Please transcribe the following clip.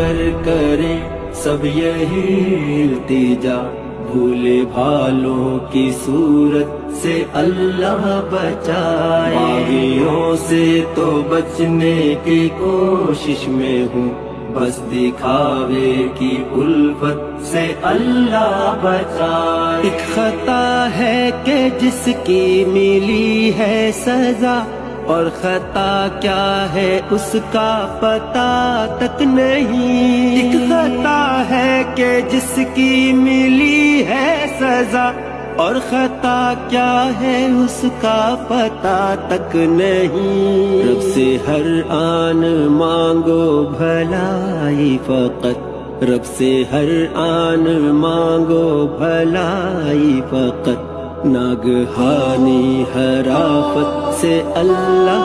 कर करे सब यही इल्तिजा, भूले भालों की सूरत से अल्लाह बचाए। बागियों से तो बचने की कोशिश में हूँ, बस दिखावे की उल्फत से अल्लाह बचाए। एक खता है कि जिसकी मिली है सजा, और खता क्या है उसका पता तक नहीं। एक खता है कि जिसकी मिली है सजा, और खता क्या है उसका पता तक नहीं। रब से हर आन मांगो भलाई फकत, रब से हर आन मांगो भलाई फकत, नागहानी हराफत से अल्लाह